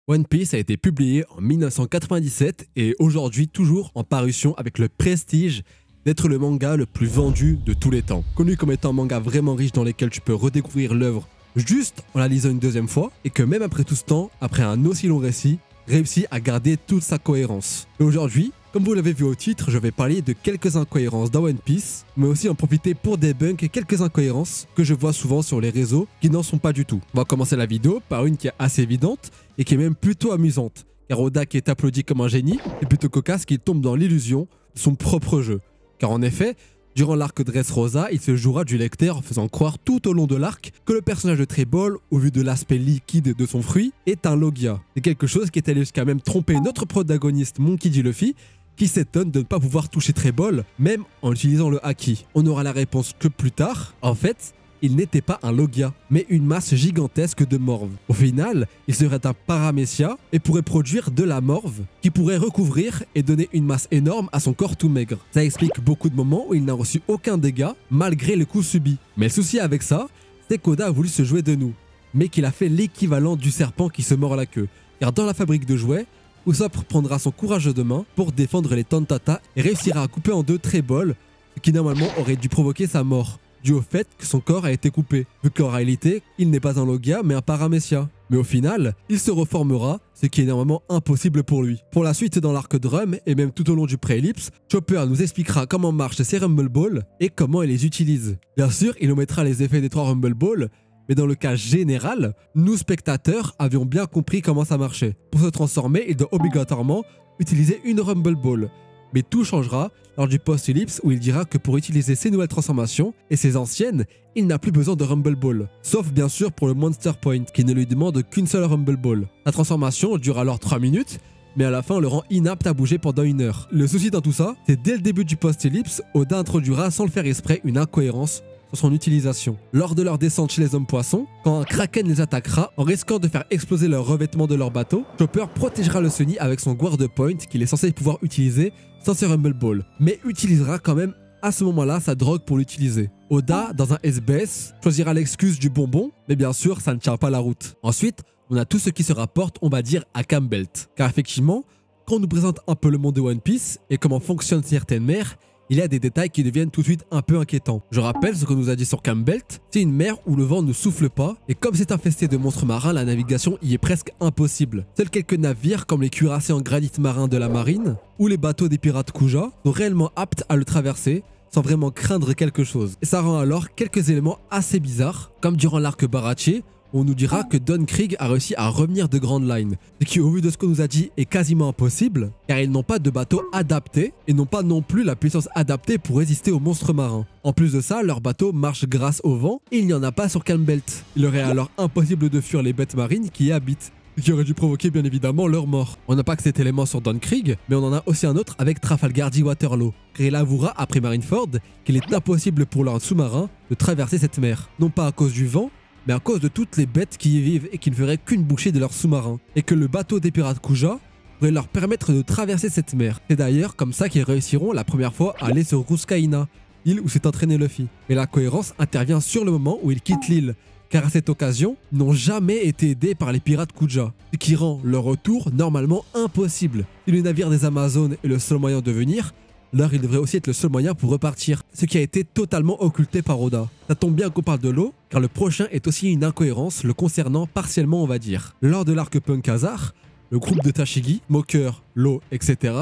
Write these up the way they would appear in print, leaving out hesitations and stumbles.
One Piece a été publié en 1997 et est aujourd'hui toujours en parution avec le prestige d'être le manga le plus vendu de tous les temps. Connu comme étant un manga vraiment riche dans lequel tu peux redécouvrir l'œuvre juste en la lisant une deuxième fois et que même après tout ce temps, après un aussi long récit, réussit à garder toute sa cohérence. Et aujourd'hui, comme vous l'avez vu au titre, je vais parler de quelques incohérences dans One Piece, mais aussi en profiter pour débunk quelques incohérences que je vois souvent sur les réseaux qui n'en sont pas du tout. On va commencer la vidéo par une qui est assez évidente et qui est même plutôt amusante, car Oda qui est applaudi comme un génie est plutôt cocasse qu'il tombe dans l'illusion de son propre jeu. Car en effet, durant l'arc Dressrosa, il se jouera du lecteur en faisant croire tout au long de l'arc que le personnage de Trebol, au vu de l'aspect liquide de son fruit, est un Logia. C'est quelque chose qui est allé jusqu'à même tromper notre protagoniste Monkey D. Luffy, qui s'étonne de ne pas pouvoir toucher Trebol, même en utilisant le Haki. On aura la réponse que plus tard. En fait, il n'était pas un Logia, mais une masse gigantesque de morve. Au final, il serait un Paramecia et pourrait produire de la morve qui pourrait recouvrir et donner une masse énorme à son corps tout maigre. Ça explique beaucoup de moments où il n'a reçu aucun dégât malgré le coup subi. Mais le souci avec ça, c'est qu'Oda a voulu se jouer de nous, mais qu'il a fait l'équivalent du serpent qui se mord la queue. Car dans la fabrique de jouets, Usopp prendra son courage de main pour défendre les Tantata et réussira à couper en deux Trebol, ce qui normalement aurait dû provoquer sa mort, dû au fait que son corps a été coupé, vu qu'en réalité, il n'est pas un Logia mais un Paramecia. Mais au final, il se reformera, ce qui est normalement impossible pour lui. Pour la suite dans l'arc Drum, et même tout au long du pré-ellipse, Chopper nous expliquera comment marchent ces Rumble Balls et comment il les utilise. Bien sûr, il nous mettra les effets des 3 Rumble Balls, mais dans le cas général, nous spectateurs avions bien compris comment ça marchait. Pour se transformer, il doit obligatoirement utiliser une Rumble Ball. Mais tout changera lors du post-ellipse où il dira que pour utiliser ses nouvelles transformations et ses anciennes, il n'a plus besoin de Rumble Ball. Sauf bien sûr pour le Monster Point qui ne lui demande qu'une seule Rumble Ball. La transformation dure alors 3 minutes, mais à la fin on le rend inapte à bouger pendant 1 heure. Le souci dans tout ça, c'est dès le début du post-ellipse, Oda introduira sans le faire exprès une incohérence sur son utilisation. Lors de leur descente chez les hommes poissons, quand un kraken les attaquera en risquant de faire exploser leur revêtement de leur bateau, Chopper protégera le Sunny avec son Guard Point qu'il est censé pouvoir utiliser sans ses Rumble Ball, mais utilisera quand même à ce moment-là sa drogue pour l'utiliser. Oda, dans un SBS, choisira l'excuse du bonbon, mais bien sûr ça ne tient pas la route. Ensuite, on a tout ce qui se rapporte, on va dire, à Campbelt. Car effectivement, quand on nous présente un peu le monde de One Piece et comment fonctionnent certaines mers, il y a des détails qui deviennent tout de suite un peu inquiétants. Je rappelle ce qu'on nous a dit sur Campbelt, c'est une mer où le vent ne souffle pas, et comme c'est infesté de monstres marins, la navigation y est presque impossible. Seuls quelques navires comme les cuirassés en granit marin de la marine, ou les bateaux des pirates Kuja, sont réellement aptes à le traverser, sans vraiment craindre quelque chose. Et ça rend alors quelques éléments assez bizarres, comme durant l'arc Baratie, on nous dira que Don Krieg a réussi à revenir de Grand Line, ce qui au vu de ce qu'on nous a dit est quasiment impossible, car ils n'ont pas de bateau adapté et n'ont pas non plus la puissance adaptée pour résister aux monstres marins. En plus de ça, leur bateau marche grâce au vent et il n'y en a pas sur Campbelt. Il aurait alors impossible de fuir les bêtes marines qui y habitent, ce qui aurait dû provoquer bien évidemment leur mort. On n'a pas que cet élément sur Don Krieg, mais on en a aussi un autre avec Trafalgar D. Waterloo, car il avouera après Marineford qu'il est impossible pour leur sous-marin de traverser cette mer, non pas à cause du vent, mais à cause de toutes les bêtes qui y vivent et qui ne feraient qu'une bouchée de leur sous-marin, et que le bateau des pirates Kuja pourrait leur permettre de traverser cette mer. C'est d'ailleurs comme ça qu'ils réussiront la première fois à aller sur Ruskaina, l'île où s'est entraîné Luffy. Mais la cohérence intervient sur le moment où ils quittent l'île, car à cette occasion, ils n'ont jamais été aidés par les pirates Kuja, ce qui rend leur retour normalement impossible. Si le navire des Amazones est le seul moyen de venir, alors il devrait aussi être le seul moyen pour repartir, ce qui a été totalement occulté par Oda. Ça tombe bien qu'on parle de l'eau, car le prochain est aussi une incohérence le concernant partiellement on va dire. Lors de l'arc Punk Hazard, le groupe de Tashigi, Mocker, Law, etc.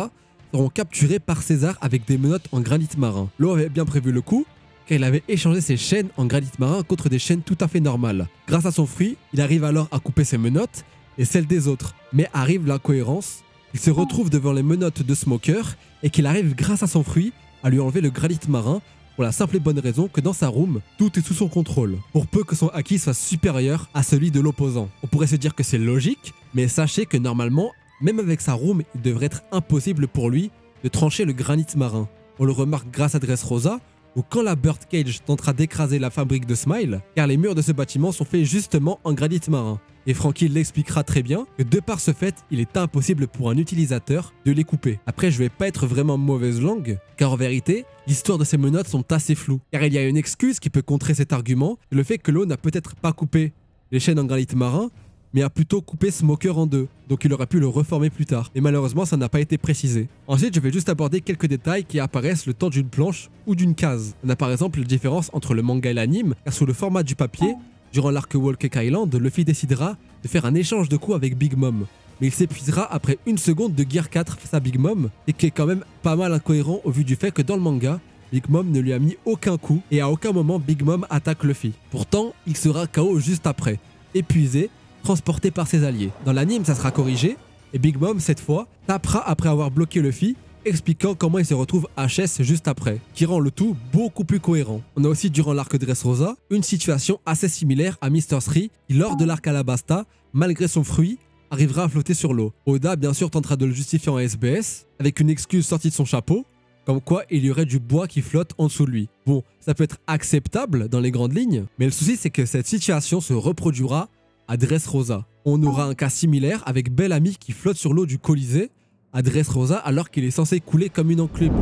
seront capturés par César avec des menottes en granit marin. Law avait bien prévu le coup, car il avait échangé ses chaînes en granit marin contre des chaînes tout à fait normales. Grâce à son fruit, il arrive alors à couper ses menottes et celles des autres. Mais arrive l'incohérence. Il se retrouve devant les menottes de Smoker et qu'il arrive grâce à son fruit à lui enlever le granit marin pour la simple et bonne raison que dans sa room, tout est sous son contrôle, pour peu que son haki soit supérieur à celui de l'opposant. On pourrait se dire que c'est logique, mais sachez que normalement, même avec sa room, il devrait être impossible pour lui de trancher le granit marin. On le remarque grâce à Dressrosa, où quand la Birdcage tentera d'écraser la fabrique de Smile, car les murs de ce bâtiment sont faits justement en granit marin. Et Franky l'expliquera très bien que de par ce fait, il est impossible pour un utilisateur de les couper. Après, je vais pas être vraiment mauvaise langue, car en vérité, l'histoire de ces menottes sont assez floues. Car il y a une excuse qui peut contrer cet argument, le fait que l'eau n'a peut-être pas coupé les chaînes en granit marin, mais a plutôt coupé Smoker en deux, donc il aurait pu le reformer plus tard. Et malheureusement, ça n'a pas été précisé. Ensuite, je vais juste aborder quelques détails qui apparaissent le temps d'une planche ou d'une case. On a par exemple la différence entre le manga et l'anime, car sous le format du papier, durant l'arc Whole Cake Island, Luffy décidera de faire un échange de coups avec Big Mom. Mais il s'épuisera après une seconde de Gear 4 face à Big Mom, et qui est quand même pas mal incohérent au vu du fait que dans le manga, Big Mom ne lui a mis aucun coup et à aucun moment Big Mom attaque Luffy. Pourtant, il sera KO juste après, épuisé, transporté par ses alliés. Dans l'anime, ça sera corrigé, et Big Mom, cette fois, tapera après avoir bloqué Luffy, expliquant comment il se retrouve HS juste après, qui rend le tout beaucoup plus cohérent. On a aussi durant l'arc Dressrosa, une situation assez similaire à Mr. 3, qui lors de l'arc Alabasta, malgré son fruit, arrivera à flotter sur l'eau. Oda bien sûr tentera de le justifier en SBS, avec une excuse sortie de son chapeau, comme quoi il y aurait du bois qui flotte en dessous de lui. Bon, ça peut être acceptable dans les grandes lignes, mais le souci c'est que cette situation se reproduira à Dressrosa. On aura un cas similaire avec Bellamy qui flotte sur l'eau du Colisée à Dressrosa alors qu'il est censé couler comme une enclume.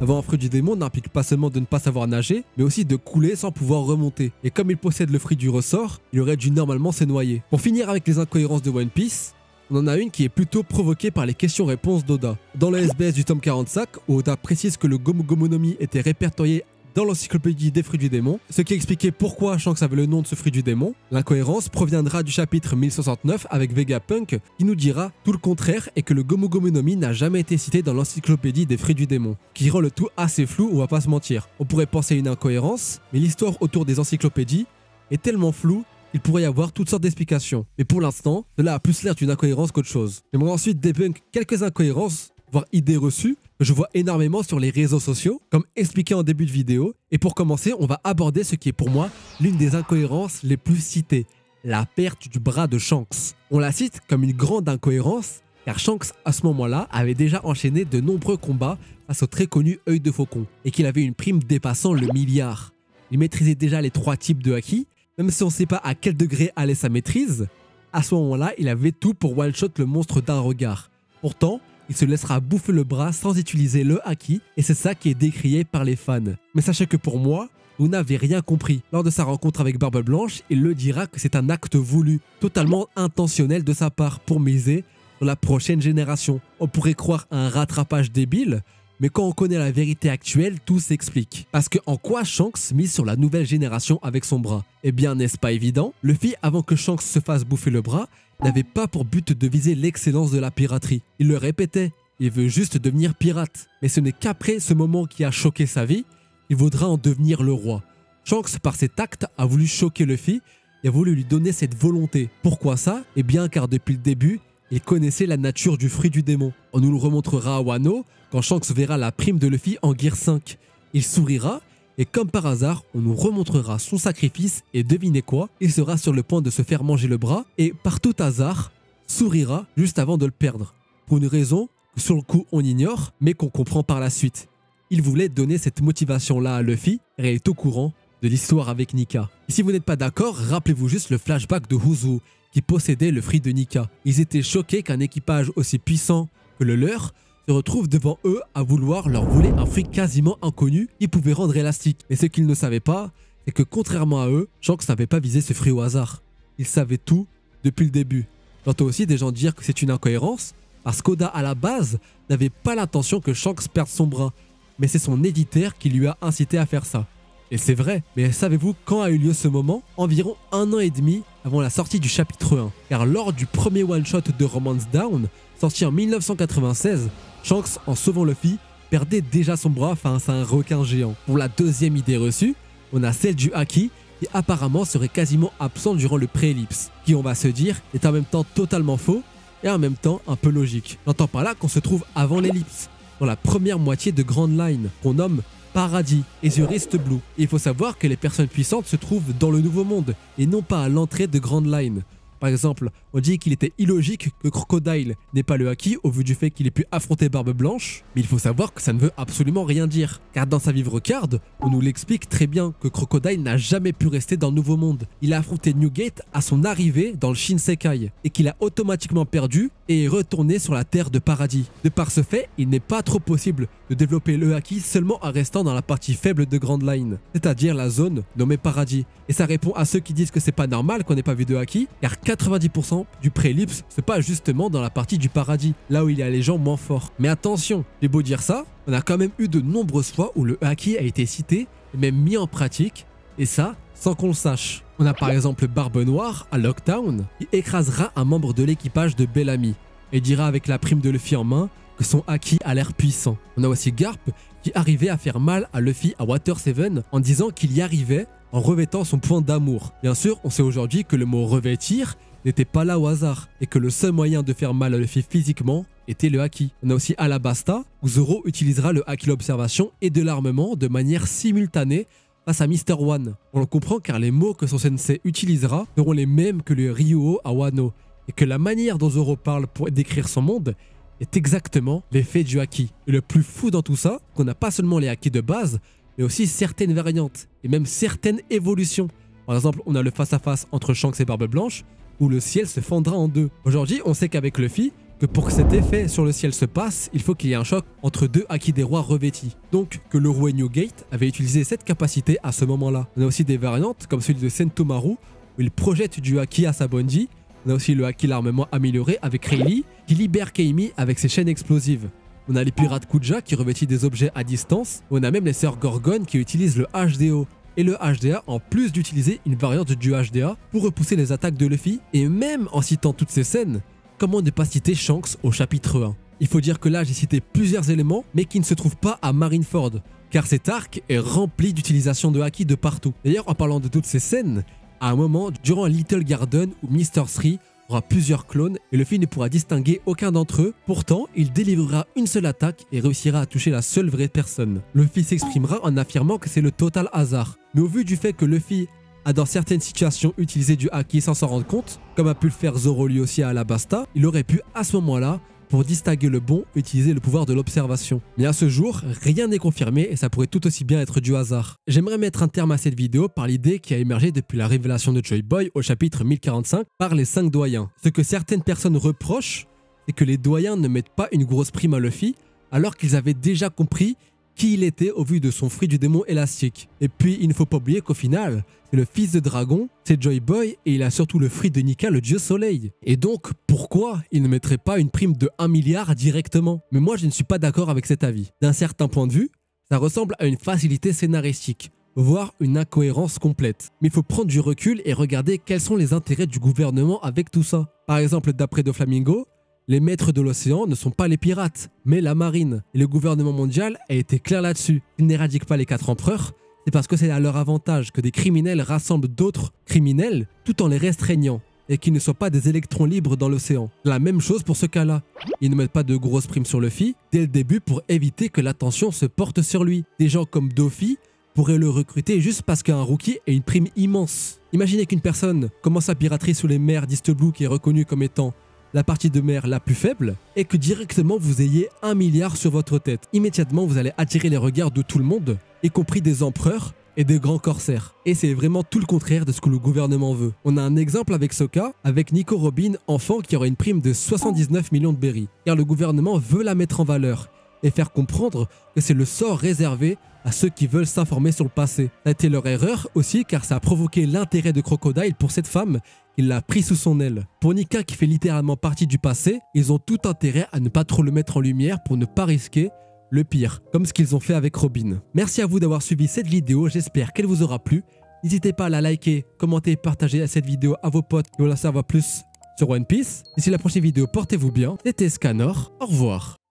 Avoir un fruit du démon n'implique pas seulement de ne pas savoir nager, mais aussi de couler sans pouvoir remonter. Et comme il possède le fruit du ressort, il aurait dû normalement se noyer. Pour finir avec les incohérences de One Piece, on en a une qui est plutôt provoquée par les questions-réponses d'Oda. Dans le SBS du tome 45, Oda précise que le Gomu Gomu no Mi était répertorié dans l'encyclopédie des fruits du démon, ce qui expliquait pourquoi Shanks avait le nom de ce fruit du démon. L'incohérence proviendra du chapitre 1069 avec Vegapunk qui nous dira tout le contraire et que le Gomu Gomu no Mi n'a jamais été cité dans l'encyclopédie des fruits du démon, qui rend le tout assez flou, on va pas se mentir. On pourrait penser une incohérence, mais l'histoire autour des encyclopédies est tellement floue il pourrait y avoir toutes sortes d'explications. Mais pour l'instant, cela a plus l'air d'une incohérence qu'autre chose. J'aimerais ensuite débunk quelques incohérences, voire idées reçues, que je vois énormément sur les réseaux sociaux, comme expliqué en début de vidéo. Et pour commencer, on va aborder ce qui est pour moi l'une des incohérences les plus citées, la perte du bras de Shanks. On la cite comme une grande incohérence, car Shanks, à ce moment-là, avait déjà enchaîné de nombreux combats face au très connu œil de faucon, et qu'il avait une prime dépassant le milliard. Il maîtrisait déjà les 3 types de haki. Même si on ne sait pas à quel degré allait sa maîtrise, à ce moment-là, il avait tout pour one-shot le monstre d'un regard. Pourtant, il se laissera bouffer le bras sans utiliser le haki, et c'est ça qui est décrié par les fans. Mais sachez que pour moi, vous n'avez rien compris. Lors de sa rencontre avec Barbe Blanche, il le dira que c'est un acte voulu, totalement intentionnel de sa part pour miser sur la prochaine génération. On pourrait croire à un rattrapage débile, mais quand on connaît la vérité actuelle, tout s'explique. Parce que en quoi Shanks mise sur la nouvelle génération avec son bras? Eh bien, n'est-ce pas évident? Luffy, avant que Shanks se fasse bouffer le bras, n'avait pas pour but de viser l'excellence de la piraterie. Il le répétait, il veut juste devenir pirate. Mais ce n'est qu'après ce moment qui a choqué sa vie, il voudra en devenir le roi. Shanks, par cet acte, a voulu choquer Luffy et a voulu lui donner cette volonté. Pourquoi ça? Eh bien, car depuis le début, il connaissait la nature du fruit du démon. On nous le remontrera à Wano, quand Shanks verra la prime de Luffy en Gear 5. Il sourira, et comme par hasard, on nous remontrera son sacrifice, et devinez quoi? Il sera sur le point de se faire manger le bras, et par tout hasard, sourira juste avant de le perdre. Pour une raison que sur le coup on ignore, mais qu'on comprend par la suite. Il voulait donner cette motivation-là à Luffy, et il est au courant de l'histoire avec Nika. Et si vous n'êtes pas d'accord, rappelez-vous juste le flashback de Uzu, qui possédait le fruit de Nika. Ils étaient choqués qu'un équipage aussi puissant que le leur se retrouve devant eux à vouloir leur voler un fruit quasiment inconnu qui pouvait rendre élastique. Mais ce qu'ils ne savaient pas, c'est que contrairement à eux, Shanks n'avait pas visé ce fruit au hasard. Il savait tout depuis le début. J'entends aussi des gens dire que c'est une incohérence, parce qu'Oda à la base n'avait pas l'intention que Shanks perde son bras, mais c'est son éditeur qui lui a incité à faire ça. Et c'est vrai, mais savez-vous quand a eu lieu ce moment? Environ 1 an et demi avant la sortie du chapitre 1. Car lors du premier one-shot de Romance Down, sorti en 1996, Shanks, en sauvant Luffy, perdait déjà son bras face à un requin géant. Pour la deuxième idée reçue, on a celle du haki, qui apparemment serait quasiment absent durant le pré-ellipse, qui on va se dire est en même temps totalement faux et en même temps un peu logique. J'entends par là qu'on se trouve avant l'ellipse, dans la première moitié de Grand Line, qu'on nomme Paradis et The Wrist Blue. Et il faut savoir que les personnes puissantes se trouvent dans le Nouveau Monde et non pas à l'entrée de Grand Line. Par exemple, on dit qu'il était illogique que Crocodile n'ait pas le haki au vu du fait qu'il ait pu affronter Barbe Blanche, mais il faut savoir que ça ne veut absolument rien dire. Car dans sa Vivre Card, on nous l'explique très bien que Crocodile n'a jamais pu rester dans le Nouveau Monde. Il a affronté Newgate à son arrivée dans le Shinsekai, et qu'il a automatiquement perdu et est retourné sur la Terre de Paradis. De par ce fait, il n'est pas trop possible de développer le haki seulement en restant dans la partie faible de Grand Line, c'est-à-dire la zone nommée Paradis. Et ça répond à ceux qui disent que c'est pas normal qu'on n'ait pas vu de haki, car 90% du prélips se passe justement dans la partie du paradis, là où il y a les gens moins forts. Mais attention, j'ai beau dire ça, on a quand même eu de nombreuses fois où le haki a été cité et même mis en pratique, et ça sans qu'on le sache. On a par exemple Barbe Noire à Lockdown qui écrasera un membre de l'équipage de Bellamy et dira avec la prime de Luffy en main que son haki a l'air puissant. On a aussi Garp qui arrivait à faire mal à Luffy à Water 7 en disant qu'il y arrivait en revêtant son point d'amour. Bien sûr, on sait aujourd'hui que le mot revêtir n'était pas là au hasard et que le seul moyen de faire mal à Luffy physiquement était le haki. On a aussi Alabasta où Zoro utilisera le haki l'observation et de l'armement de manière simultanée face à Mr. One. On le comprend car les mots que son sensei utilisera seront les mêmes que le Ryuo à Wano et que la manière dont Zoro parle pour décrire son monde est exactement l'effet du haki. Et le plus fou dans tout ça, qu'on n'a pas seulement les hakis de base, mais aussi certaines variantes et même certaines évolutions. Par exemple, on a le face-à-face entre Shanks et Barbe Blanche où le ciel se fendra en deux. Aujourd'hui, on sait qu'avec Luffy, que pour que cet effet sur le ciel se passe, il faut qu'il y ait un choc entre deux haki des rois revêtis. Donc que le roi Newgate avait utilisé cette capacité à ce moment-là. On a aussi des variantes comme celui de Sentomaru où il projette du haki à Sabondi. On a aussi le haki l'armement amélioré avec Rayleigh qui libère Keimi avec ses chaînes explosives. On a les pirates Kuja qui revêtissent des objets à distance. On a même les sœurs Gorgon qui utilisent le HDO. Et le HDA en plus d'utiliser une variante du HDA pour repousser les attaques de Luffy. Et même en citant toutes ces scènes, comment ne pas citer Shanks au chapitre 1? Il faut dire que là j'ai cité plusieurs éléments mais qui ne se trouvent pas à Marineford car cet arc est rempli d'utilisation de haki de partout. D'ailleurs en parlant de toutes ces scènes, à un moment durant Little Garden où Mr. 3 aura plusieurs clones et Luffy ne pourra distinguer aucun d'entre eux, pourtant il délivrera une seule attaque et réussira à toucher la seule vraie personne. Luffy s'exprimera en affirmant que c'est le total hasard. Mais au vu du fait que Luffy a dans certaines situations utilisé du haki sans s'en rendre compte, comme a pu le faire Zoro lui aussi à Alabasta, il aurait pu à ce moment-là, pour distinguer le bon, utiliser le pouvoir de l'observation. Mais à ce jour, rien n'est confirmé et ça pourrait tout aussi bien être du hasard. J'aimerais mettre un terme à cette vidéo par l'idée qui a émergé depuis la révélation de Joy Boy au chapitre 1045 par les 5 doyens. Ce que certaines personnes reprochent, c'est que les doyens ne mettent pas une grosse prime à Luffy alors qu'ils avaient déjà compris qui il était au vu de son fruit du démon élastique. Et puis il ne faut pas oublier qu'au final, c'est le fils de dragon, c'est Joy Boy et il a surtout le fruit de Nika, le dieu soleil. Et donc pourquoi il ne mettrait pas une prime de 1 milliard directement? Mais moi je ne suis pas d'accord avec cet avis. D'un certain point de vue, ça ressemble à une facilité scénaristique, voire une incohérence complète. Mais il faut prendre du recul et regarder quels sont les intérêts du gouvernement avec tout ça. Par exemple, d'après Doflamingo, les maîtres de l'océan ne sont pas les pirates, mais la marine. Et le gouvernement mondial a été clair là-dessus. Ils n'éradiquent pas les 4 empereurs, c'est parce que c'est à leur avantage que des criminels rassemblent d'autres criminels tout en les restreignant et qu'ils ne soient pas des électrons libres dans l'océan. La même chose pour ce cas-là. Ils ne mettent pas de grosses primes sur Luffy dès le début pour éviter que l'attention se porte sur lui. Des gens comme Doffy pourraient le recruter juste parce qu'un rookie a une prime immense. Imaginez qu'une personne commence sa piraterie sous les mers d'East Blue qui est reconnue comme étant la partie de mer la plus faible et que directement vous ayez 1 milliard sur votre tête. Immédiatement, vous allez attirer les regards de tout le monde, y compris des empereurs et des grands corsaires. Et c'est vraiment tout le contraire de ce que le gouvernement veut. On a un exemple avec Sokka, avec Nico Robin, enfant qui aura une prime de 79 millions de berries, car le gouvernement veut la mettre en valeur et faire comprendre que c'est le sort réservé à ceux qui veulent s'informer sur le passé. Ça a été leur erreur aussi car ça a provoqué l'intérêt de Crocodile pour cette femme qui l'a pris sous son aile. Pour Nika qui fait littéralement partie du passé, ils ont tout intérêt à ne pas trop le mettre en lumière pour ne pas risquer le pire, comme ce qu'ils ont fait avec Robin. Merci à vous d'avoir suivi cette vidéo, j'espère qu'elle vous aura plu. N'hésitez pas à la liker, commenter et partager cette vidéo à vos potes qui veulent en savoir plus sur One Piece. D'ici la prochaine vidéo, portez-vous bien. C'était Scanor, au revoir.